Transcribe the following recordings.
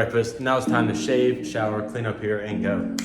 breakfast. Now it's time to shave, shower, clean up here, and go.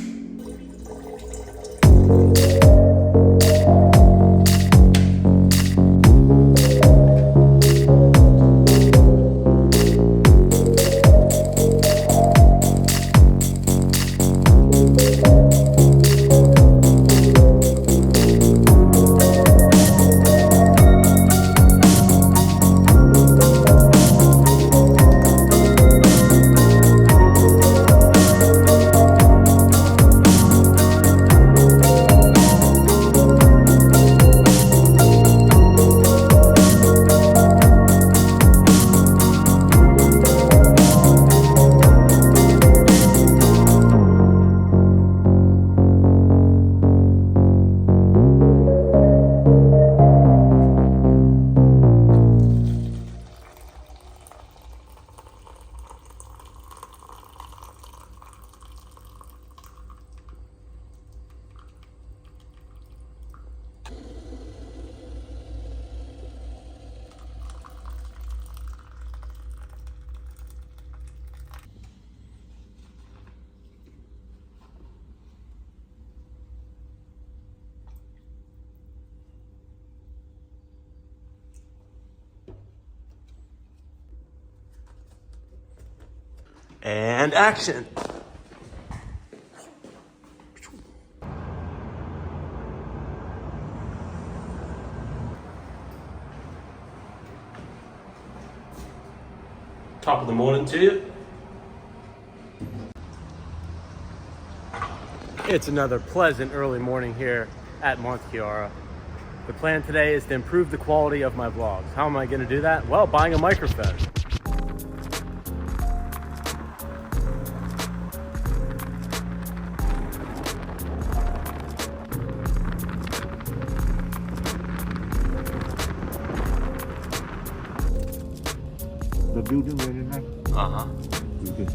And action. Top of the morning to you. It's another pleasant early morning here at Monte Chiara. The plan today is to improve the quality of my vlogs. How am I going to do that? Well, buying a microphone. The building very nice. Building.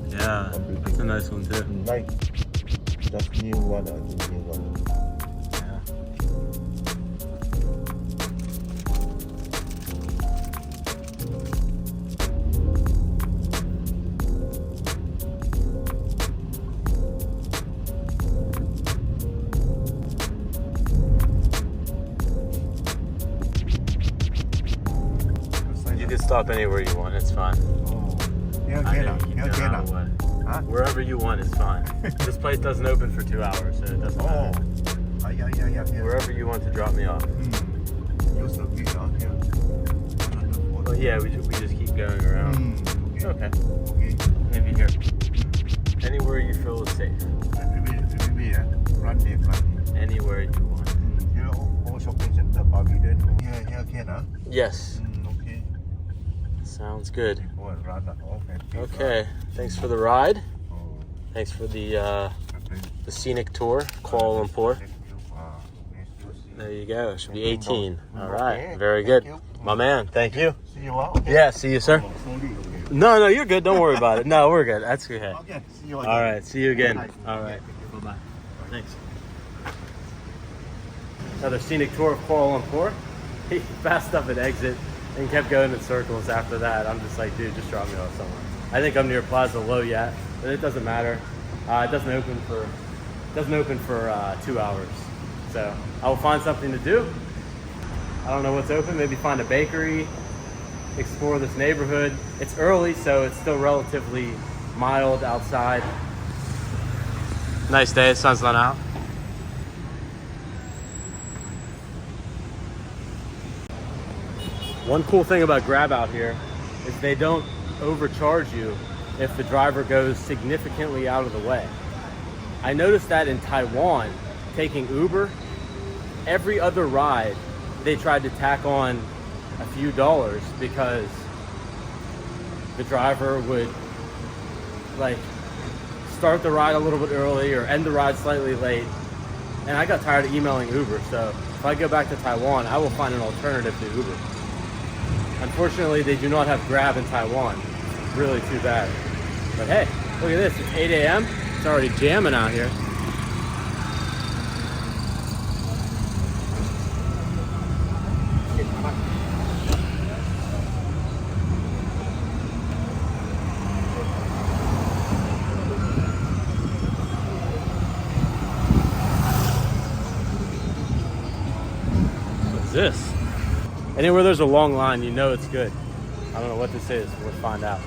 Yeah, that's a nice one too. Like just new one, I think new one. You can stop anywhere you want, it's fine. Wherever you want is fine. This place doesn't open for 2 hours, so it doesn't matter. Yeah. Wherever you want to drop me off. Use the view down here. Well, yeah, we just keep going around. Okay. Maybe here. Anywhere you feel is safe. Anywhere you want. Here, all shopping center, Pavilion. Here can, huh? Yes. Okay. Sounds good. Okay. Okay. Thanks for the ride. Thanks for the scenic tour, Kuala Lumpur. There you go. Should be 18. All right. Very good. My man. Thank you. See you out. Okay. Yeah. See you, sir. No, you're good. Don't worry about it. No, we're good. That's okay. Okay. See you All again. right. See you again. All right. Bye-bye. Thanks. Another scenic tour of Kuala Lumpur. He passed up an exit and kept going in circles after that. I'm just like, dude, just drop me off somewhere. I think I'm near Plaza Low Yat, but it doesn't matter. It doesn't open for 2 hours. So I will find something to do. I don't know what's open. Maybe find a bakery, explore this neighborhood. It's early, so it's still relatively mild outside. Nice day. Sun's not out. One cool thing about Grab out here is they don't overcharge you if the driver goes significantly out of the way. I noticed that in Taiwan, taking Uber, every other ride they tried to tack on a few dollars because the driver would like start the ride a little bit early or end the ride slightly late. And I got tired of emailing Uber, so if I go back to Taiwan, I will find an alternative to Uber. Unfortunately, they do not have Grab in Taiwan. It's really too bad. But hey, look at this. It's 8 a.m. It's already jamming out here. this? Anywhere there's a long line, you know it's good. I don't know what this is. We'll find out.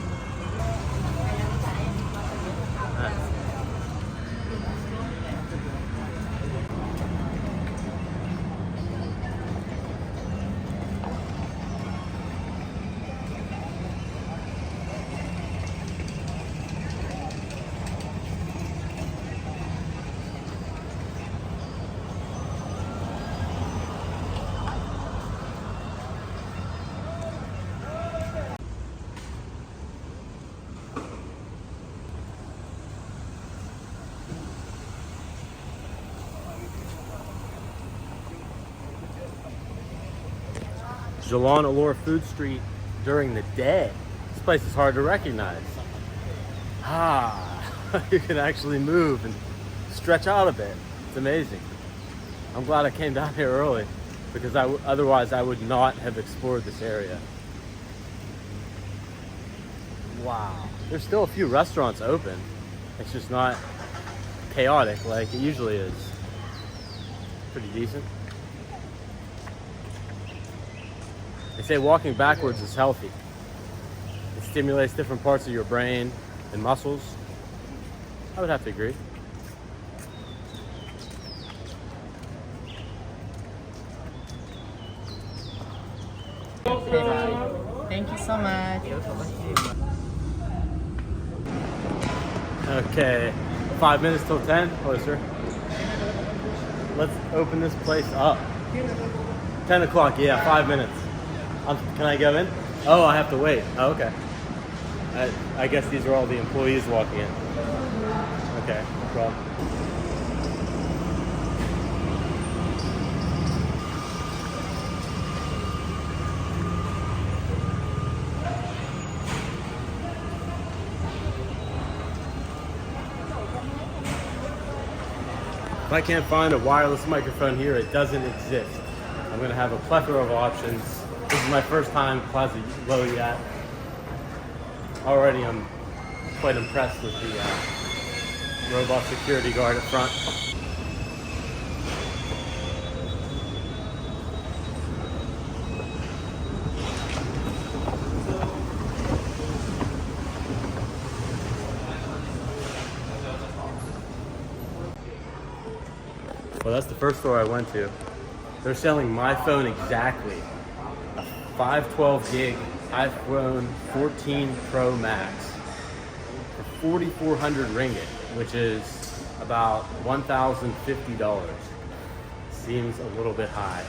Jalan Alor Food Street during the day. This place is hard to recognize. You can actually move and stretch out a bit. It's amazing. I'm glad I came down here early because otherwise I would not have explored this area. Wow. There's still a few restaurants open. It's just not chaotic like it usually is. Pretty decent. They say walking backwards is healthy. It stimulates different parts of your brain and muscles. I would have to agree. Thank you so much. Okay, 5 minutes till 10, closer. Let's open this place up. 10 o'clock, yeah, 5 minutes. Can I go in? Oh, I have to wait. Oh, okay. I guess these are all the employees walking in. Okay, no problem. If I can't find a wireless microphone here, it doesn't exist. I'm gonna have a plethora of options. This is my first time Plaza Low Yat. Already I'm quite impressed with the robot security guard at front. Well, that's the first store I went to. They're selling my phone exactly. A 512 gig iPhone 14 Pro Max for 4,400 ringgit, which is about $1,050. Seems a little bit high.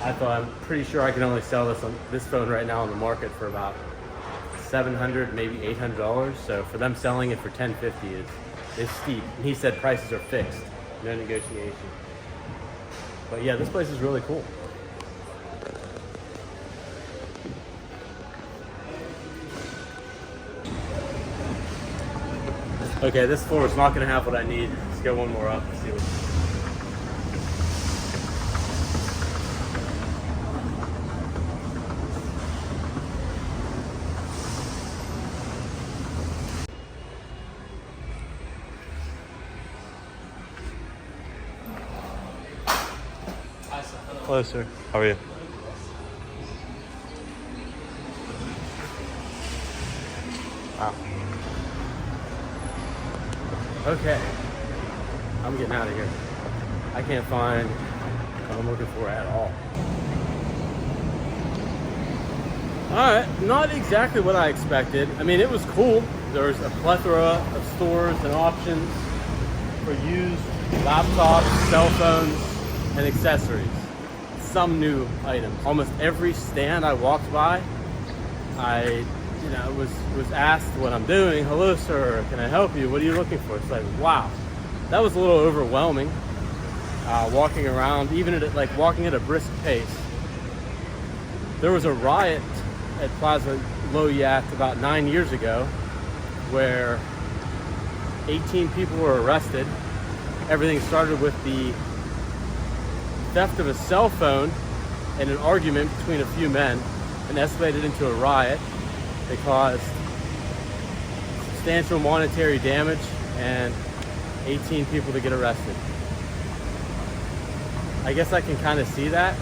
I'm pretty sure I can only sell this phone right now on the market for about $700, maybe $800. So for them selling it for $1,050 is steep. And he said prices are fixed, no negotiation. But yeah, this place is really cool. Okay, this floor is not going to have what I need. Let's go one more up and see what. Hello, sir. How are you? Wow. Okay. I'm getting out of here. I can't find what I'm looking for at all. Alright, not exactly what I expected. I mean, it was cool. There's a plethora of stores and options for used laptops, cell phones, and accessories. Some new items. Almost every stand I walked by, I was asked what I'm doing. Hello, sir. Can I help you? What are you looking for? It's like, wow, that was a little overwhelming. Walking around, even at walking at a brisk pace. There was a riot at Plaza Low Yat about 9 years ago, where 18 people were arrested. Everything started with the theft of a cell phone and an argument between a few men, and escalated into a riot. They caused substantial monetary damage and 18 people to get arrested. I guess I can kind of see that.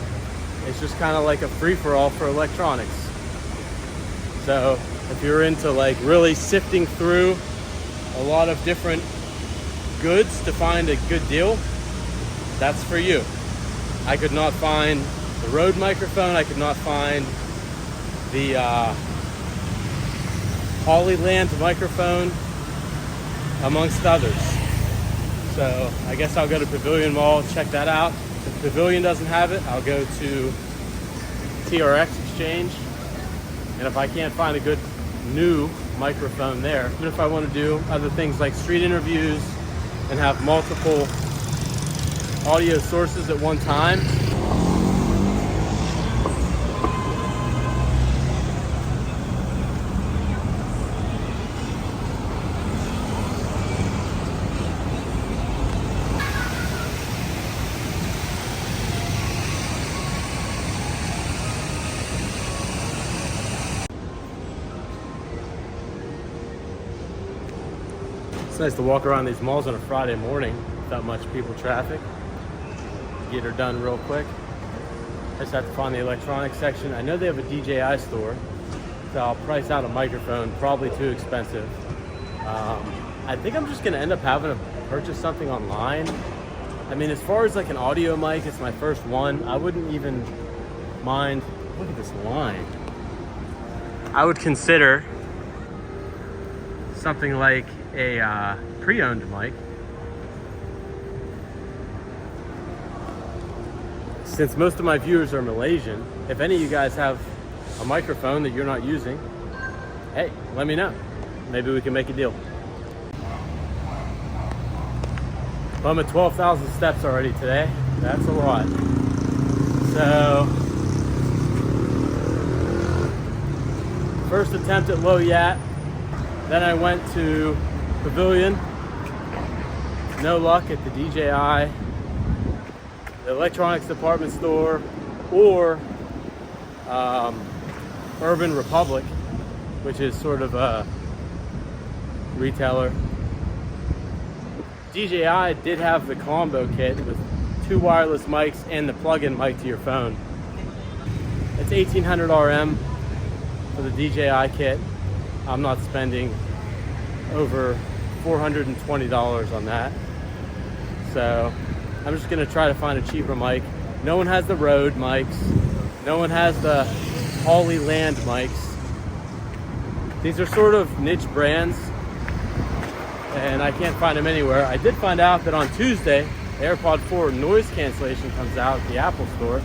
It's just kind of like a free-for-all for electronics. So if you're into like really sifting through a lot of different goods to find a good deal, that's for you. I could not find the Rode microphone. I could not find the Hollyland microphone, amongst others. So I guess I'll go to Pavilion Mall, check that out. If Pavilion doesn't have it, I'll go to TRX Exchange. And if I can't find a good new microphone there, even if I want to do other things like street interviews and have multiple audio sources at one time, it's nice to walk around these malls on a Friday morning without much people traffic. Get her done real quick. I just have to find the electronics section. I know they have a DJI store, so I'll price out a microphone, probably too expensive. I think I'm just gonna end up having to purchase something online. I mean, as far as like an audio mic, it's my first one. I wouldn't even mind, look at this line. I would consider something like a pre-owned mic. Since most of my viewers are Malaysian, if any of you guys have a microphone that you're not using, hey, let me know. Maybe we can make a deal. Well, I'm at 12,000 steps already today. That's a lot. So, first attempt at Low Yat. Then I went to Pavilion. No luck at the DJI, the electronics department store, or Urban Republic, which is sort of a retailer. DJI did have the combo kit with 2 wireless mics and the plug-in mic to your phone. It's 1800 RM for the DJI kit. I'm not spending over $420 on that. So I'm just gonna try to find a cheaper mic. No one has the Rode mics. No one has the Hollyland mics. These are sort of niche brands, and I can't find them anywhere. I did find out that on Tuesday, AirPod 4 noise cancellation comes out at the Apple store.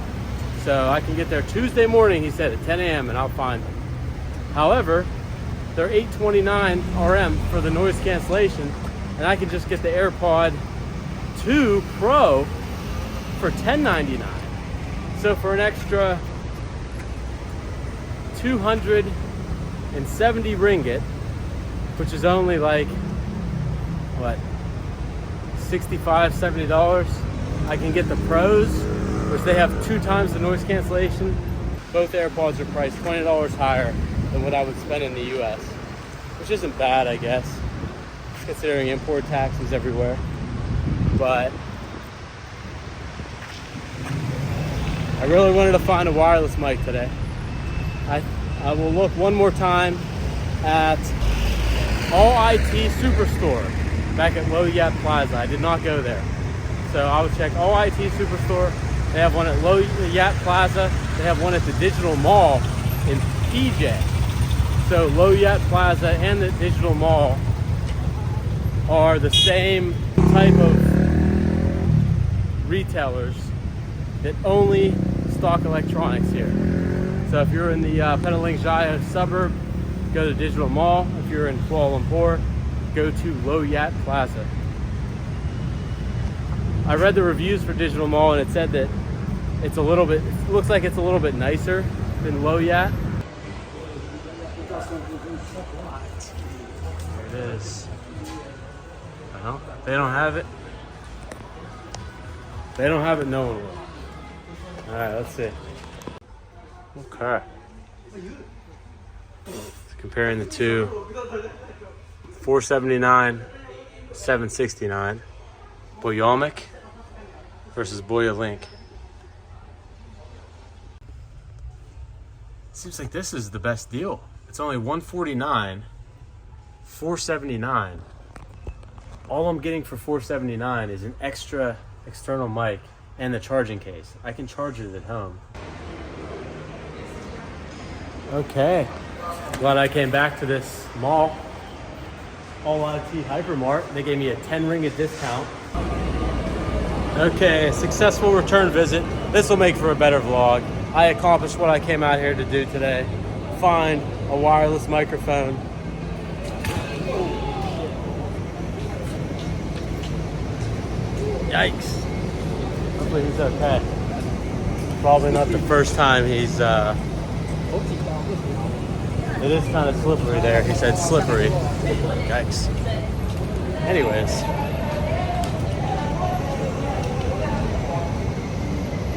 So I can get there Tuesday morning, he said, at 10 a.m. and I'll find them. However, they're $829 RM for the noise cancellation, and I can just get the AirPod 2 Pro for $10.99. So for an extra 270 ringgit, which is only like, what, $65, $70, I can get the Pros, which they have 2 times the noise cancellation. Both AirPods are priced $20 higher than what I would spend in the US, which isn't bad, I guess, considering import taxes everywhere. But I really wanted to find a wireless mic today. I will look one more time at All IT Superstore back at Low Yat Plaza. I did not go there. So I will check All IT Superstore. They have one at Low Yat Plaza. They have one at the Digital Mall in PJ. So Low Yat Plaza and the Digital Mall are the same type of retailers that only stock electronics here. So if you're in the Petaling Jaya suburb, go to Digital Mall. If you're in Kuala Lumpur, go to Low Yat Plaza. I read the reviews for Digital Mall and it said that it looks like it's a little bit nicer than Low Yat. There it is. Well, if they don't have it. If they don't have it, no one will. All right, let's see. Okay. Comparing the two. $479, $769. Boyomic versus Boya Link. Seems like this is the best deal. It's only $149, $479. All I'm getting for $479 is an extra external mic and the charging case. I can charge it at home. Okay, glad I came back to this mall. All IT Hypermart. They gave me a 10 ringgit discount. Okay, successful return visit. This will make for a better vlog. I accomplished what I came out here to do today. Find a wireless microphone. Yikes. Hopefully he's okay. Probably not the first time he's it is kind of slippery there. He said slippery. Yikes. Anyways.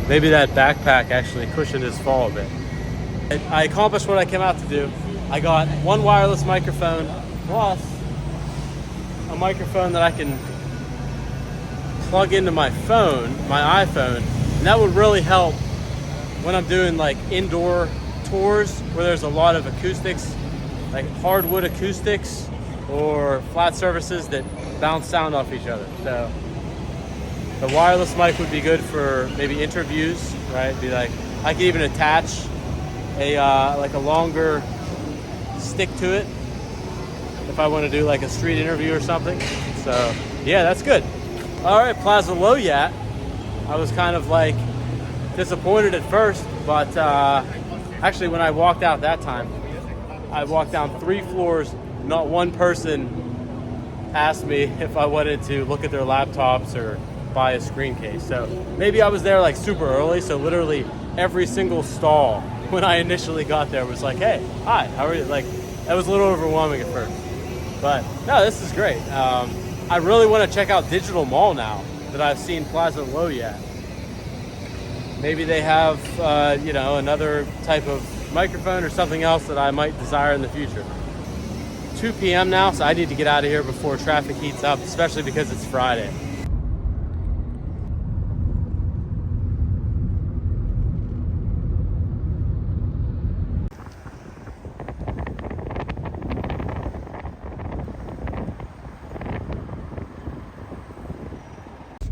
Maybe that backpack actually cushioned his fall a bit. I accomplished what I came out to do. I got one wireless microphone plus a microphone that I can plug into my phone, my iPhone, and that would really help when I'm doing like indoor tours where there's a lot of acoustics, like hardwood acoustics or flat surfaces that bounce sound off each other. So the wireless mic would be good for maybe interviews, right? Be like, I could even attach a like a longer stick to it if I want to do like a street interview or something. So yeah, that's good. All right, Plaza Low Yat. I was kind of like disappointed at first, but actually when I walked out that time, I walked down 3 floors. Not one person asked me if I wanted to look at their laptops or buy a screen case. So maybe I was there like super early. So literally every single stall when I initially got there was like, hey, hi, how are you? Like, that was a little overwhelming at first. But no, this is great. I really want to check out Digital Mall now that I've seen Plaza Low Yat. Maybe they have, you know, another type of microphone or something else that I might desire in the future. 2 p.m. now, so I need to get out of here before traffic heats up, especially because it's Friday.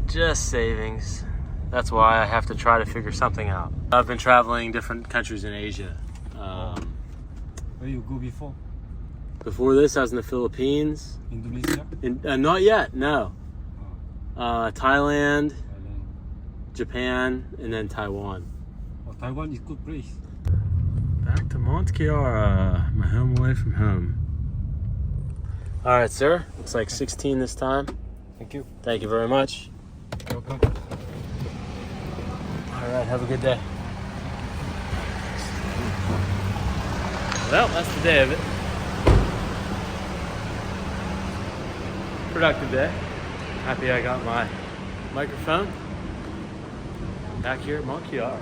Just savings. That's why I have to try to figure something out. I've been traveling different countries in Asia. Where you go before? Before this, I was in the Philippines. Indonesia? Not yet, no. Oh, Thailand, Thailand. Japan, and then Taiwan. Oh, Taiwan is good place. Back to Monte Chiara, my home away from home. All right, sir. Looks like 16 this time. Thank you. Thank you very much. Welcome. All right, have a good day. Well, that's the day of it. Productive day. Happy I got my microphone back here at Monte Chiara.